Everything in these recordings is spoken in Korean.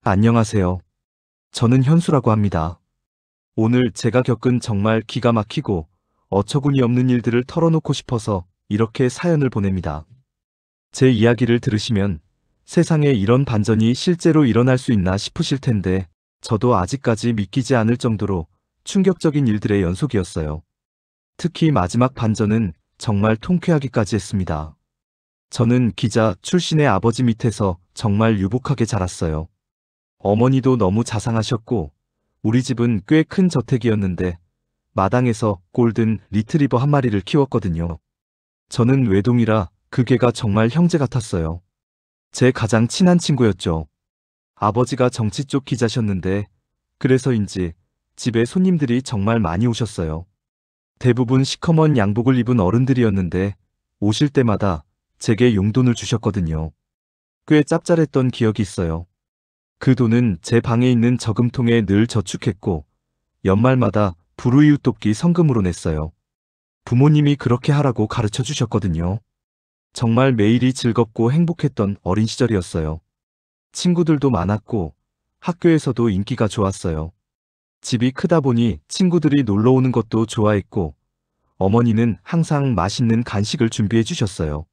안녕하세요. 저는 현수라고 합니다. 오늘 제가 겪은 정말 기가 막히고 어처구니 없는 일들을 털어놓고 싶어서 이렇게 사연을 보냅니다. 제 이야기를 들으시면 세상에 이런 반전이 실제로 일어날 수 있나 싶으실 텐데 저도 아직까지 믿기지 않을 정도로 충격적인 일들의 연속이었어요. 특히 마지막 반전은 정말 통쾌하기까지 했습니다. 저는 기자 출신의 아버지 밑에서 정말 유복하게 자랐어요. 어머니도 너무 자상하셨고 우리 집은 꽤 큰 저택이었는데 마당에서 골든 리트리버 한 마리를 키웠거든요. 저는 외동이라 그 개가 정말 형제 같았어요. 제 가장 친한 친구였죠. 아버지가 정치 쪽 기자셨는데 그래서인지 집에 손님들이 정말 많이 오셨어요. 대부분 시커먼 양복을 입은 어른들이었는데 오실 때마다 제게 용돈을 주셨거든요. 꽤 짭짤했던 기억이 있어요. 그 돈은 제 방에 있는 저금통에 늘 저축했고 연말마다 불우이웃 돕기 성금으로 냈어요. 부모님이 그렇게 하라고 가르쳐 주셨거든요. 정말 매일이 즐겁고 행복했던 어린 시절이었어요. 친구들도 많았고 학교에서도 인기가 좋았어요. 집이 크다 보니 친구들이 놀러 오는 것도 좋아했고 어머니는 항상 맛있는 간식을 준비해 주셨어요.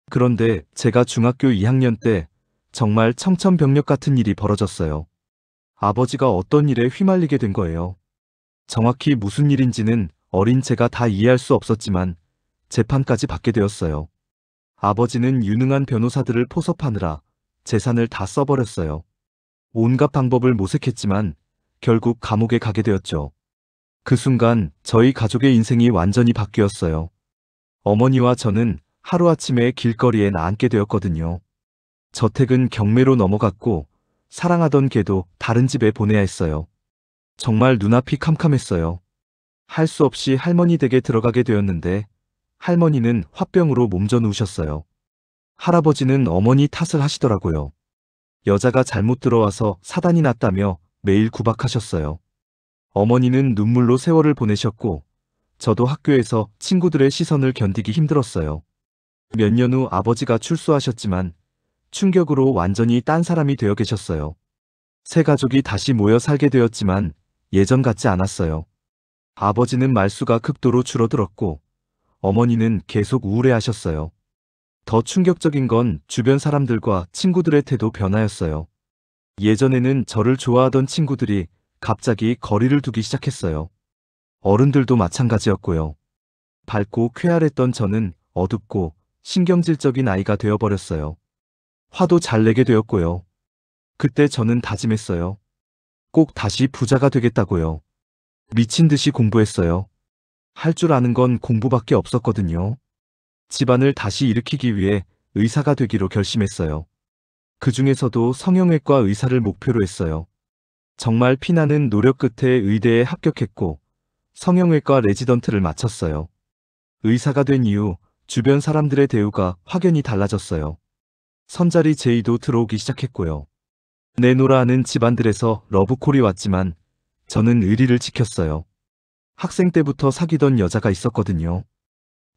그런데 제가 중학교 2학년 때 정말 청천벽력 같은 일이 벌어졌어요. 아버지가 어떤 일에 휘말리게 된 거예요. 정확히 무슨 일인지는 어린 제가 다 이해할 수 없었지만 재판까지 받게 되었어요. 아버지는 유능한 변호사들을 포섭하느라 재산을 다 써버렸어요. 온갖 방법을 모색했지만 결국 감옥에 가게 되었죠. 그 순간 저희 가족의 인생이 완전히 바뀌었어요. 어머니와 저는 하루아침에 길거리에 나앉게 되었거든요. 저택은 경매로 넘어갔고 사랑하던 개도 다른 집에 보내야 했어요. 정말 눈앞이 캄캄했어요. 할 수 없이 할머니 댁에 들어가게 되었는데 할머니는 화병으로 몸져 누우셨어요. 할아버지는 어머니 탓을 하시더라고요. 여자가 잘못 들어와서 사단이 났다며 매일 구박하셨어요. 어머니는 눈물로 세월을 보내셨고 저도 학교에서 친구들의 시선을 견디기 힘들었어요. 몇 년 후 아버지가 출소하셨지만 충격으로 완전히 딴 사람이 되어 계셨어요. 새 가족이 다시 모여 살게 되었지만 예전 같지 않았어요. 아버지는 말수가 극도로 줄어들었고 어머니는 계속 우울해하셨어요. 더 충격적인 건 주변 사람들과 친구들의 태도 변화였어요. 예전에는 저를 좋아하던 친구들이 갑자기 거리를 두기 시작했어요. 어른들도 마찬가지였고요. 밝고 쾌활했던 저는 어둡고 신경질적인 아이가 되어버렸어요. 화도 잘 내게 되었고요. 그때 저는 다짐했어요. 꼭 다시 부자가 되겠다고요. 미친 듯이 공부했어요. 할 줄 아는 건 공부밖에 없었거든요. 집안을 다시 일으키기 위해 의사가 되기로 결심했어요. 그 중에서도 성형외과 의사를 목표로 했어요. 정말 피나는 노력 끝에 의대에 합격했고 성형외과 레지던트를 마쳤어요. 의사가 된 이후 주변 사람들의 대우가 확연히 달라졌어요. 선자리 제의도 들어오기 시작했고요. 내노라 하는 집안들에서 러브콜이 왔지만 저는 의리를 지켰어요. 학생 때부터 사귀던 여자가 있었거든요.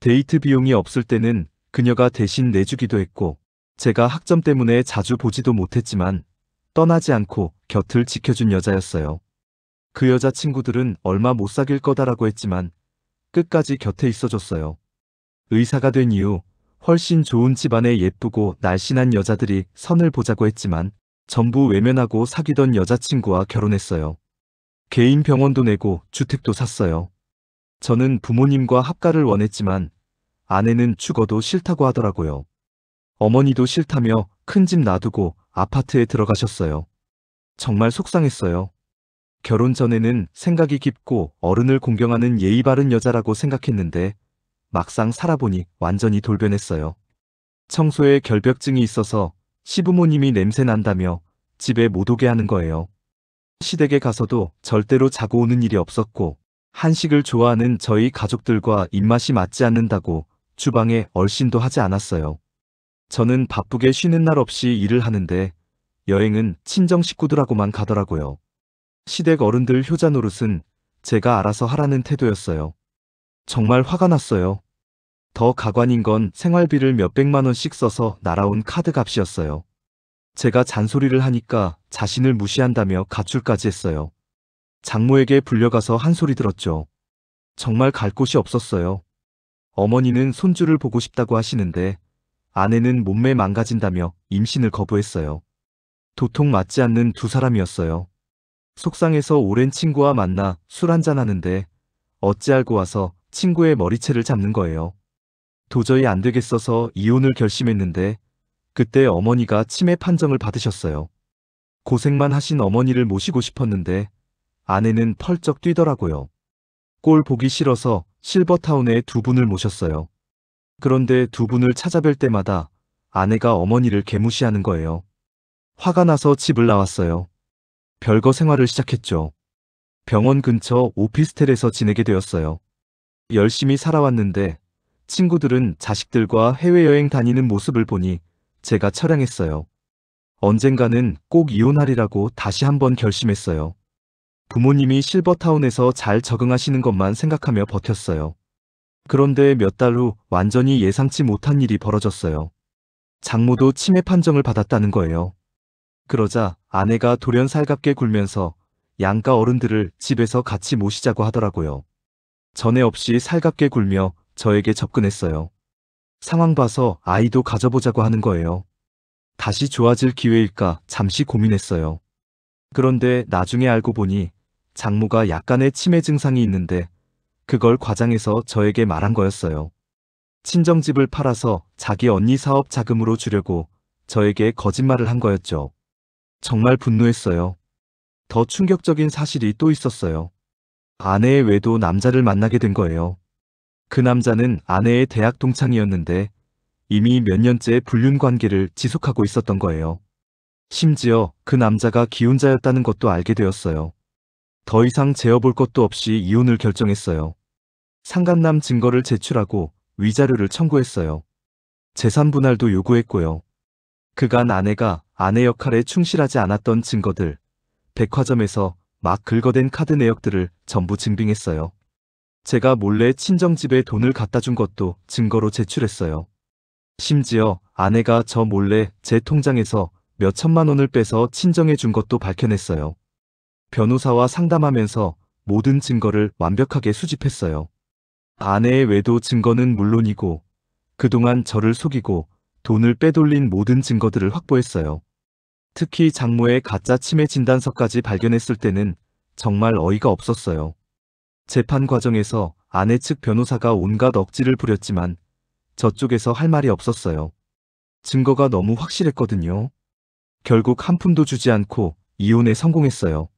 데이트 비용이 없을 때는 그녀가 대신 내주기도 했고 제가 학점 때문에 자주 보지도 못했지만 떠나지 않고 곁을 지켜준 여자였어요. 그 여자 친구들은 얼마 못 사귈 거다라고 했지만 끝까지 곁에 있어줬어요. 의사가 된 이후 훨씬 좋은 집안의 예쁘고 날씬한 여자들이 선을 보자고 했지만 전부 외면하고 사귀던 여자친구와 결혼했어요. 개인 병원도 내고 주택도 샀어요. 저는 부모님과 합가를 원했지만 아내는 죽어도 싫다고 하더라고요. 어머니도 싫다며 큰 집 놔두고 아파트에 들어가셨어요. 정말 속상했어요. 결혼 전에는 생각이 깊고 어른을 공경하는 예의 바른 여자라고 생각했는데 막상 살아보니 완전히 돌변했어요. 청소에 결벽증이 있어서 시부모님이 냄새 난다며 집에 못 오게 하는 거예요. 시댁에 가서도 절대로 자고 오는 일이 없었고 한식을 좋아하는 저희 가족들과 입맛이 맞지 않는다고 주방에 얼씬도 하지 않았어요. 저는 바쁘게 쉬는 날 없이 일을 하는데 여행은 친정 식구들하고만 가더라고요. 시댁 어른들 효자 노릇은 제가 알아서 하라는 태도였어요. 정말 화가 났어요. 더 가관인 건 생활비를 몇백만 원씩 써서 날아온 카드 값이었어요. 제가 잔소리를 하니까 자신을 무시한다며 가출까지 했어요. 장모에게 불려가서 한 소리 들었죠. 정말 갈 곳이 없었어요. 어머니는 손주를 보고 싶다고 하시는데 아내는 몸매 망가진다며 임신을 거부했어요. 도통 맞지 않는 두 사람이었어요. 속상해서 오랜 친구와 만나 술 한잔 하는데 어찌 알고 와서 친구의 머리채를 잡는 거예요. 도저히 안 되겠어서 이혼을 결심했는데 그때 어머니가 치매 판정을 받으셨어요. 고생만 하신 어머니를 모시고 싶었는데 아내는 펄쩍 뛰더라고요. 꼴 보기 싫어서 실버타운에 두 분을 모셨어요. 그런데 두 분을 찾아뵐 때마다 아내가 어머니를 개무시하는 거예요. 화가 나서 집을 나왔어요. 별거 생활을 시작했죠. 병원 근처 오피스텔에서 지내게 되었어요. 열심히 살아왔는데 친구들은 자식들과 해외여행 다니는 모습을 보니 제가 처량했어요. 언젠가는 꼭 이혼하리라고 다시 한번 결심했어요. 부모님이 실버타운에서 잘 적응하시는 것만 생각하며 버텼어요. 그런데 몇 달 후 완전히 예상치 못한 일이 벌어졌어요. 장모도 치매 판정을 받았다는 거예요. 그러자 아내가 돌연 살갑게 굴면서 양가 어른들을 집에서 같이 모시자고 하더라고요. 전에 없이 살갑게 굴며 저에게 접근했어요. 상황 봐서 아이도 가져보자고 하는 거예요. 다시 좋아질 기회일까 잠시 고민했어요. 그런데 나중에 알고 보니 장모가 약간의 치매 증상이 있는데 그걸 과장해서 저에게 말한 거였어요. 친정집을 팔아서 자기 언니 사업 자금으로 주려고 저에게 거짓말을 한 거였죠. 정말 분노했어요. 더 충격적인 사실이 또 있었어요. 아내의 외도 남자를 만나게 된 거예요. 그 남자는 아내의 대학 동창이었는데 이미 몇 년째 불륜 관계를 지속하고 있었던 거예요. 심지어 그 남자가 기혼자였다는 것도 알게 되었어요. 더 이상 재어볼 것도 없이 이혼을 결정했어요. 상간남 증거를 제출하고 위자료를 청구했어요. 재산 분할도 요구했고요. 그간 아내가 아내 역할에 충실하지 않았던 증거들, 백화점에서 막 긁어댄 카드 내역들을 전부 증빙했어요. 제가 몰래 친정집에 돈을 갖다 준 것도 증거로 제출했어요. 심지어 아내가 저 몰래 제 통장에서 몇 천만 원을 빼서 친정에 준 것도 밝혀냈어요. 변호사와 상담하면서 모든 증거를 완벽하게 수집했어요. 아내의 외도 증거는 물론이고 그동안 저를 속이고 돈을 빼돌린 모든 증거들을 확보했어요. 특히 장모의 가짜 치매 진단서까지 발견했을 때는 정말 어이가 없었어요. 재판 과정에서 아내 측 변호사가 온갖 억지를 부렸지만 저쪽에서 할 말이 없었어요. 증거가 너무 확실했거든요. 결국 한 푼도 주지 않고 이혼에 성공했어요.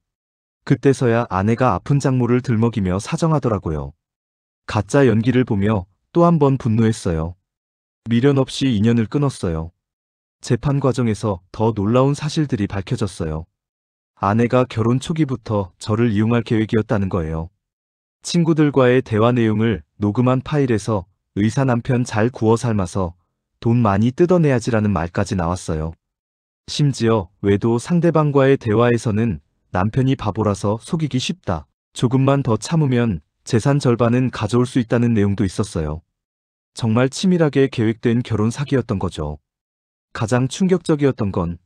그때서야 아내가 아픈 장모를 들먹이며 사정하더라고요. 가짜 연기를 보며 또 한 번 분노했어요. 미련 없이 인연을 끊었어요. 재판 과정에서 더 놀라운 사실들이 밝혀졌어요. 아내가 결혼 초기부터 저를 이용할 계획이었다는 거예요. 친구들과의 대화 내용을 녹음한 파일에서 의사 남편 잘 구워 삶아서 돈 많이 뜯어내야지라는 말까지 나왔어요. 심지어 외도 상대방과의 대화에서는 남편이 바보라서 속이기 쉽다. 조금만 더 참으면 재산 절반은 가져올 수 있다는 내용도 있었어요. 정말 치밀하게 계획된 결혼 사기였던 거죠. 가장 충격적이었던 건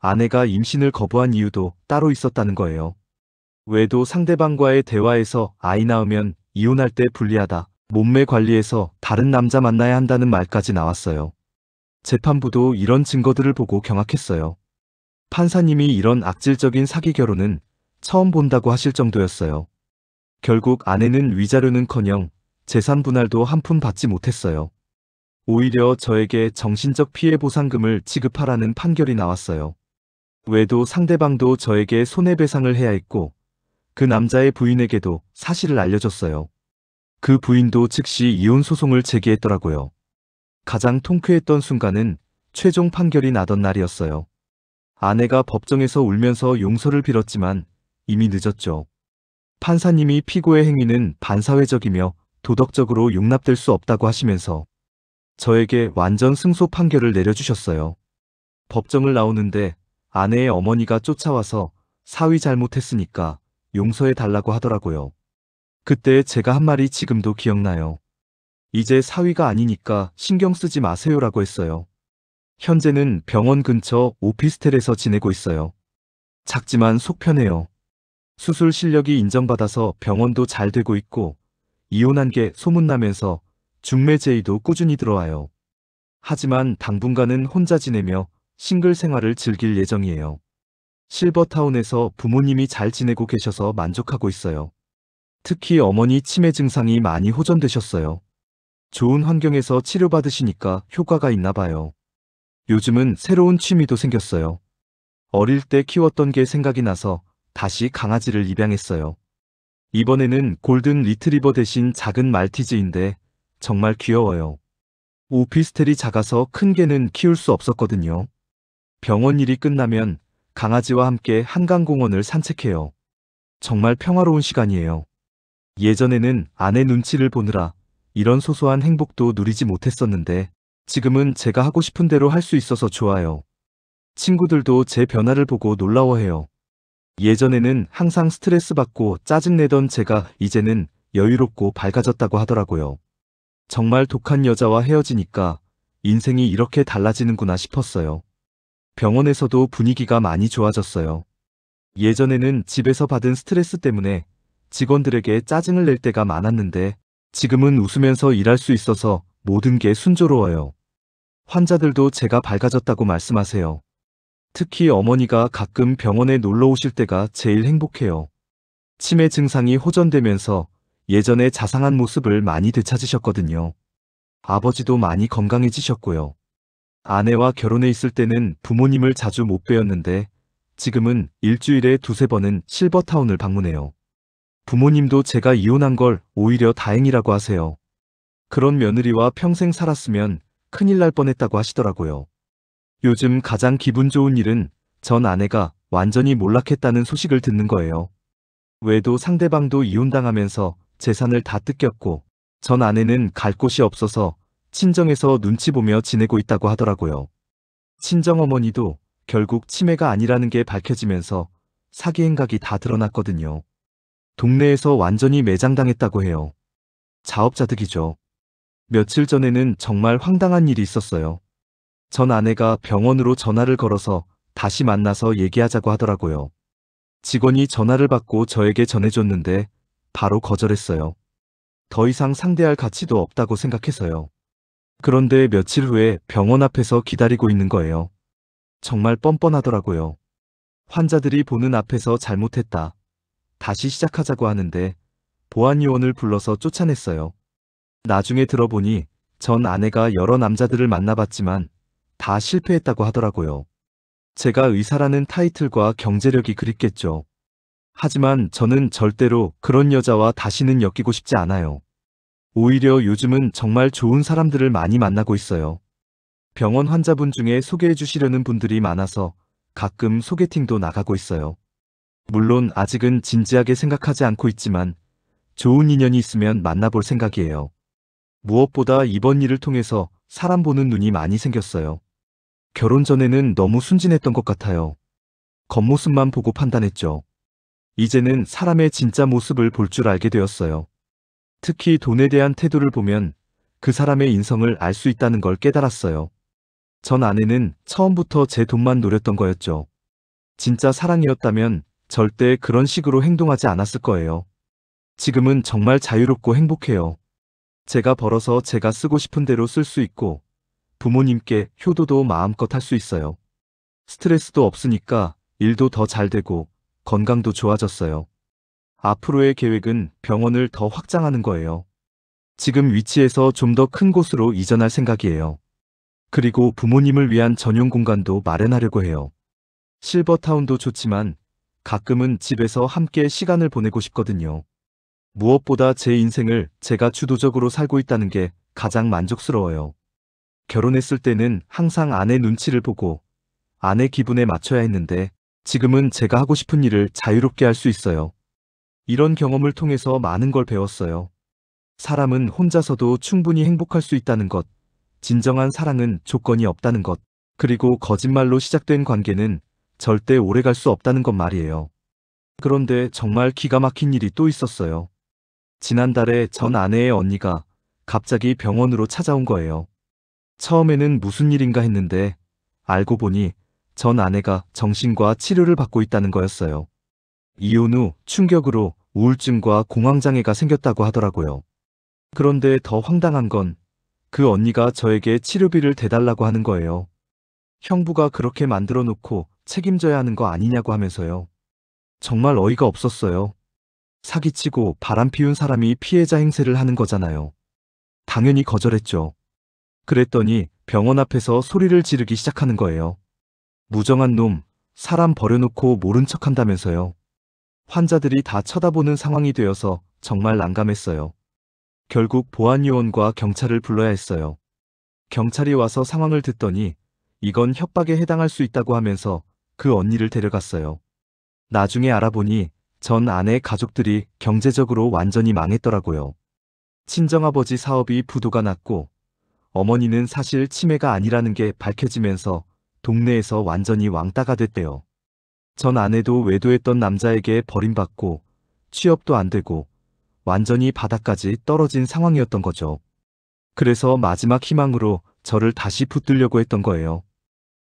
아내가 임신을 거부한 이유도 따로 있었다는 거예요. 외도 상대방과의 대화에서 아이 낳으면 이혼할 때 불리하다. 몸매 관리해서 다른 남자 만나야 한다는 말까지 나왔어요. 재판부도 이런 증거들을 보고 경악했어요. 판사님이 이런 악질적인 사기 결혼은 처음 본다고 하실 정도였어요. 결국 아내는 위자료는커녕 재산 분할도 한 푼 받지 못했어요. 오히려 저에게 정신적 피해 보상금을 지급하라는 판결이 나왔어요. 외도 상대방도 저에게 손해배상을 해야 했고 그 남자의 부인에게도 사실을 알려줬어요. 그 부인도 즉시 이혼 소송을 제기했더라고요. 가장 통쾌했던 순간은 최종 판결이 나던 날이었어요. 아내가 법정에서 울면서 용서를 빌었지만 이미 늦었죠. 판사님이 피고의 행위는 반사회적이며 도덕적으로 용납될 수 없다고 하시면서 저에게 완전 승소 판결을 내려주셨어요. 법정을 나오는데 아내의 어머니가 쫓아와서 사위 잘못했으니까 용서해 달라고 하더라고요. 그때 제가 한 말이 지금도 기억나요. 이제 사위가 아니니까 신경 쓰지 마세요라고 했어요. 현재는 병원 근처 오피스텔에서 지내고 있어요. 작지만 속 편해요. 수술 실력이 인정받아서 병원도 잘 되고 있고, 이혼한 게 소문나면서 중매 제의도 꾸준히 들어와요. 하지만 당분간은 혼자 지내며 싱글 생활을 즐길 예정이에요. 실버타운에서 부모님이 잘 지내고 계셔서 만족하고 있어요. 특히 어머니 치매 증상이 많이 호전되셨어요. 좋은 환경에서 치료받으시니까 효과가 있나 봐요. 요즘은 새로운 취미도 생겼어요. 어릴 때 키웠던 게 생각이 나서 다시 강아지를 입양했어요. 이번에는 골든 리트리버 대신 작은 말티즈인데 정말 귀여워요. 오피스텔이 작아서 큰 개는 키울 수 없었거든요. 병원 일이 끝나면 강아지와 함께 한강공원을 산책해요. 정말 평화로운 시간이에요. 예전에는 아내 눈치를 보느라 이런 소소한 행복도 누리지 못했었는데 지금은 제가 하고 싶은 대로 할 수 있어서 좋아요. 친구들도 제 변화를 보고 놀라워해요. 예전에는 항상 스트레스 받고 짜증내던 제가 이제는 여유롭고 밝아졌다고 하더라고요. 정말 독한 여자와 헤어지니까 인생이 이렇게 달라지는구나 싶었어요. 병원에서도 분위기가 많이 좋아졌어요. 예전에는 집에서 받은 스트레스 때문에 직원들에게 짜증을 낼 때가 많았는데 지금은 웃으면서 일할 수 있어서 모든 게 순조로워요. 환자들도 제가 밝아졌다고 말씀하세요. 특히 어머니가 가끔 병원에 놀러 오실 때가 제일 행복해요. 치매 증상이 호전되면서 예전의 자상한 모습을 많이 되찾으셨거든요. 아버지도 많이 건강해지셨고요. 아내와 결혼해 있을 때는 부모님을 자주 못 뵈었는데 지금은 일주일에 두세 번은 실버타운을 방문해요. 부모님도 제가 이혼한 걸 오히려 다행이라고 하세요. 그런 며느리와 평생 살았으면 큰일 날 뻔했다고 하시더라고요. 요즘 가장 기분 좋은 일은 전 아내가 완전히 몰락했다는 소식을 듣는 거예요. 외도 상대방도 이혼당하면서 재산을 다 뜯겼고 전 아내는 갈 곳이 없어서 친정에서 눈치 보며 지내고 있다고 하더라고요. 친정어머니도 결국 치매가 아니라는 게 밝혀지면서 사기 행각이 다 드러났거든요. 동네에서 완전히 매장당했다고 해요. 자업자득이죠. 며칠 전에는 정말 황당한 일이 있었어요. 전 아내가 병원으로 전화를 걸어서 다시 만나서 얘기하자고 하더라고요. 직원이 전화를 받고 저에게 전해줬는데 바로 거절했어요. 더 이상 상대할 가치도 없다고 생각해서요. 그런데 며칠 후에 병원 앞에서 기다리고 있는 거예요. 정말 뻔뻔하더라고요. 환자들이 보는 앞에서 잘못했다. 다시 시작하자고 하는데 보안요원을 불러서 쫓아냈어요. 나중에 들어보니 전 아내가 여러 남자들을 만나봤지만 다 실패했다고 하더라고요. 제가 의사라는 타이틀과 경제력이 그립겠죠. 하지만 저는 절대로 그런 여자와 다시는 엮이고 싶지 않아요. 오히려 요즘은 정말 좋은 사람들을 많이 만나고 있어요. 병원 환자분 중에 소개해 주시려는 분들이 많아서 가끔 소개팅도 나가고 있어요. 물론 아직은 진지하게 생각하지 않고 있지만 좋은 인연이 있으면 만나볼 생각이에요. 무엇보다 이번 일을 통해서 사람 보는 눈이 많이 생겼어요. 결혼 전에는 너무 순진했던 것 같아요. 겉모습만 보고 판단했죠. 이제는 사람의 진짜 모습을 볼 줄 알게 되었어요. 특히 돈에 대한 태도를 보면 그 사람의 인성을 알 수 있다는 걸 깨달았어요. 전 아내는 처음부터 제 돈만 노렸던 거였죠. 진짜 사랑이었다면 절대 그런 식으로 행동하지 않았을 거예요. 지금은 정말 자유롭고 행복해요. 제가 벌어서 제가 쓰고 싶은 대로 쓸 수 있고 부모님께 효도도 마음껏 할 수 있어요. 스트레스도 없으니까 일도 더 잘 되고 건강도 좋아졌어요. 앞으로의 계획은 병원을 더 확장하는 거예요. 지금 위치에서 좀 더 큰 곳으로 이전할 생각이에요. 그리고 부모님을 위한 전용 공간도 마련하려고 해요. 실버타운도 좋지만 가끔은 집에서 함께 시간을 보내고 싶거든요. 무엇보다 제 인생을 제가 주도적으로 살고 있다는 게 가장 만족스러워요. 결혼했을 때는 항상 아내 눈치를 보고 아내 기분에 맞춰야 했는데 지금은 제가 하고 싶은 일을 자유롭게 할 수 있어요. 이런 경험을 통해서 많은 걸 배웠어요. 사람은 혼자서도 충분히 행복할 수 있다는 것, 진정한 사랑은 조건이 없다는 것, 그리고 거짓말로 시작된 관계는 절대 오래갈 수 없다는 것 말이에요. 그런데 정말 기가 막힌 일이 또 있었어요. 지난달에 전 아내의 언니가 갑자기 병원으로 찾아온 거예요. 처음에는 무슨 일인가 했는데 알고 보니 전 아내가 정신과 치료를 받고 있다는 거였어요. 이혼 후 충격으로 우울증과 공황장애가 생겼다고 하더라고요. 그런데 더 황당한 건 그 언니가 저에게 치료비를 대달라고 하는 거예요. 형부가 그렇게 만들어 놓고 책임져야 하는 거 아니냐고 하면서요. 정말 어이가 없었어요. 사기치고 바람 피운 사람이 피해자 행세를 하는 거잖아요. 당연히 거절했죠. 그랬더니 병원 앞에서 소리를 지르기 시작하는 거예요. 무정한 놈, 사람 버려놓고 모른 척 한다면서요. 환자들이 다 쳐다보는 상황이 되어서 정말 난감했어요. 결국 보안요원과 경찰을 불러야 했어요. 경찰이 와서 상황을 듣더니 이건 협박에 해당할 수 있다고 하면서 그 언니를 데려갔어요. 나중에 알아보니 전 아내 가족들이 경제적으로 완전히 망했더라고요. 친정아버지 사업이 부도가 났고 어머니는 사실 치매가 아니라는 게 밝혀지면서 동네에서 완전히 왕따가 됐대요. 전 아내도 외도했던 남자에게 버림받고 취업도 안 되고 완전히 바닥까지 떨어진 상황이었던 거죠. 그래서 마지막 희망으로 저를 다시 붙들려고 했던 거예요.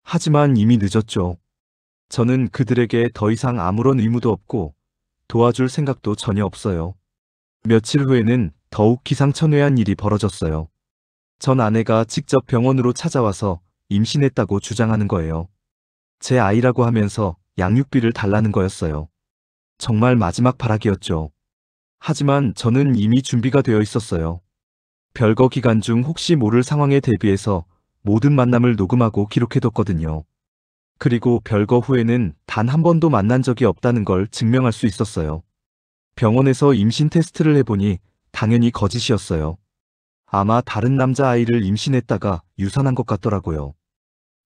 하지만 이미 늦었죠. 저는 그들에게 더 이상 아무런 의무도 없고 도와줄 생각도 전혀 없어요. 며칠 후에는 더욱 기상천외한 일이 벌어졌어요. 전 아내가 직접 병원으로 찾아와서 임신했다고 주장하는 거예요. 제 아이라고 하면서 양육비를 달라는 거였어요. 정말 마지막 발악이었죠. 하지만 저는 이미 준비가 되어 있었어요. 별거 기간 중 혹시 모를 상황에 대비해서 모든 만남을 녹음하고 기록해뒀거든요. 그리고 별거 후에는 단 한 번도 만난 적이 없다는 걸 증명할 수 있었어요. 병원에서 임신 테스트를 해보니 당연히 거짓이었어요. 아마 다른 남자아이를 임신했다가 유산한 것 같더라고요.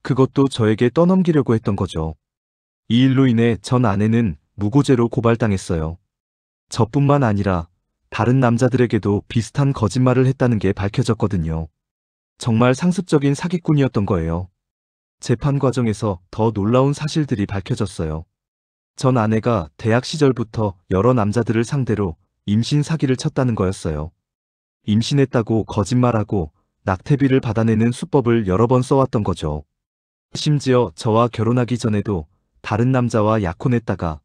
그것도 저에게 떠넘기려고 했던 거죠. 이 일로 인해 전 아내는 무고죄로 고발당했어요. 저뿐만 아니라 다른 남자들에게도 비슷한 거짓말을 했다는 게 밝혀졌거든요. 정말 상습적인 사기꾼이었던 거예요. 재판 과정에서 더 놀라운 사실들이 밝혀졌어요. 전 아내가 대학 시절부터 여러 남자들을 상대로 임신 사기를 쳤다는 거였어요. 임신했다고 거짓말하고 낙태비를 받아내는 수법을 여러 번 써왔던 거죠. 심지어 저와 결혼하기 전에도 다른 남자와 약혼했다가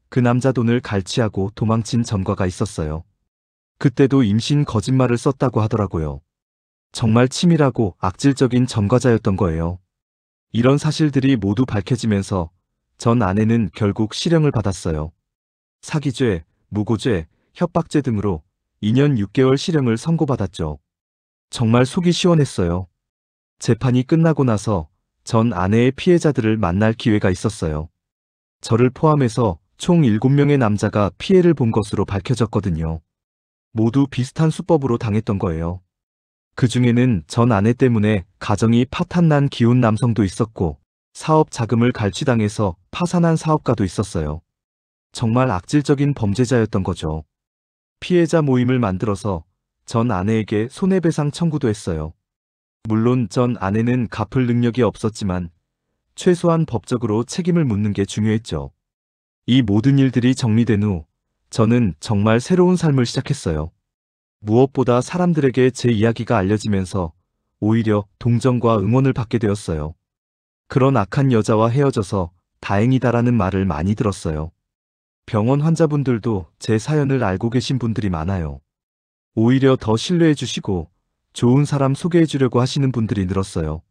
그 남자 돈을 갈취하고 도망친 전과가 있었어요. 그때도 임신 거짓말을 썼다고 하더라고요. 정말 치밀하고 악질적인 전과자였던 거예요. 이런 사실들이 모두 밝혀지면서 전 아내는 결국 실형을 받았어요. 사기죄, 무고죄, 협박죄 등으로 2년 6개월 실형을 선고받았죠. 정말 속이 시원했어요. 재판이 끝나고 나서 전 아내의 피해자들을 만날 기회가 있었어요. 저를 포함해서 총 7명의 남자가 피해를 본 것으로 밝혀졌거든요. 모두 비슷한 수법으로 당했던 거예요. 그 중에는 전 아내 때문에 가정이 파탄난 기혼 남성도 있었고 사업 자금을 갈취당해서 파산한 사업가도 있었어요. 정말 악질적인 범죄자였던 거죠. 피해자 모임을 만들어서 전 아내에게 손해배상 청구도 했어요. 물론 전 아내는 갚을 능력이 없었지만 최소한 법적으로 책임을 묻는 게 중요했죠. 이 모든 일들이 정리된 후 저는 정말 새로운 삶을 시작했어요. 무엇보다 사람들에게 제 이야기가 알려지면서 오히려 동정과 응원을 받게 되었어요. 그런 악한 여자와 헤어져서 다행이다라는 말을 많이 들었어요. 병원 환자분들도 제 사연을 알고 계신 분들이 많아요. 오히려 더 신뢰해 주시고 좋은 사람 소개해 주려고 하시는 분들이 늘었어요.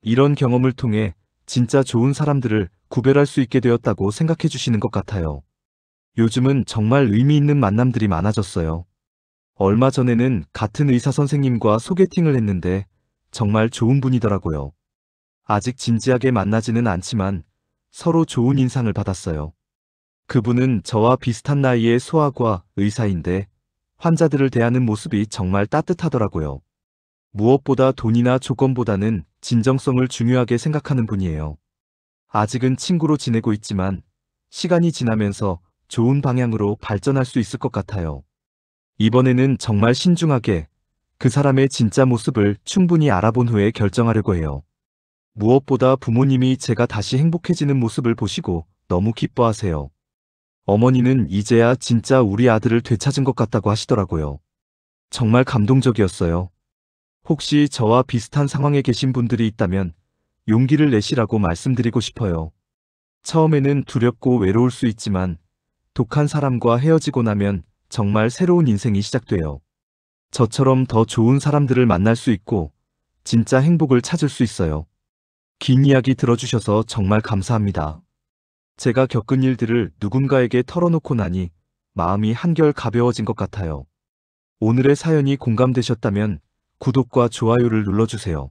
이런 경험을 통해 진짜 좋은 사람들을 구별할 수 있게 되었다고 생각해 주시는 것 같아요. 요즘은 정말 의미 있는 만남들이 많아졌어요. 얼마 전에는 같은 의사 선생님과 소개팅을 했는데 정말 좋은 분이더라고요. 아직 진지하게 만나지는 않지만 서로 좋은 인상을 받았어요. 그분은 저와 비슷한 나이의 소아과 의사인데 환자들을 대하는 모습이 정말 따뜻하더라고요. 무엇보다 돈이나 조건보다는 진정성을 중요하게 생각하는 분이에요. 아직은 친구로 지내고 있지만 시간이 지나면서 좋은 방향으로 발전할 수 있을 것 같아요. 이번에는 정말 신중하게 그 사람의 진짜 모습을 충분히 알아본 후에 결정하려고 해요. 무엇보다 부모님이 제가 다시 행복해지는 모습을 보시고 너무 기뻐하세요. 어머니는 이제야 진짜 우리 아들을 되찾은 것 같다고 하시더라고요. 정말 감동적이었어요. 혹시 저와 비슷한 상황에 계신 분들이 있다면 용기를 내시라고 말씀드리고 싶어요. 처음에는 두렵고 외로울 수 있지만 독한 사람과 헤어지고 나면 정말 새로운 인생이 시작돼요. 저처럼 더 좋은 사람들을 만날 수 있고 진짜 행복을 찾을 수 있어요. 긴 이야기 들어주셔서 정말 감사합니다. 제가 겪은 일들을 누군가에게 털어놓고 나니 마음이 한결 가벼워진 것 같아요. 오늘의 사연이 공감되셨다면 구독과 좋아요를 눌러주세요.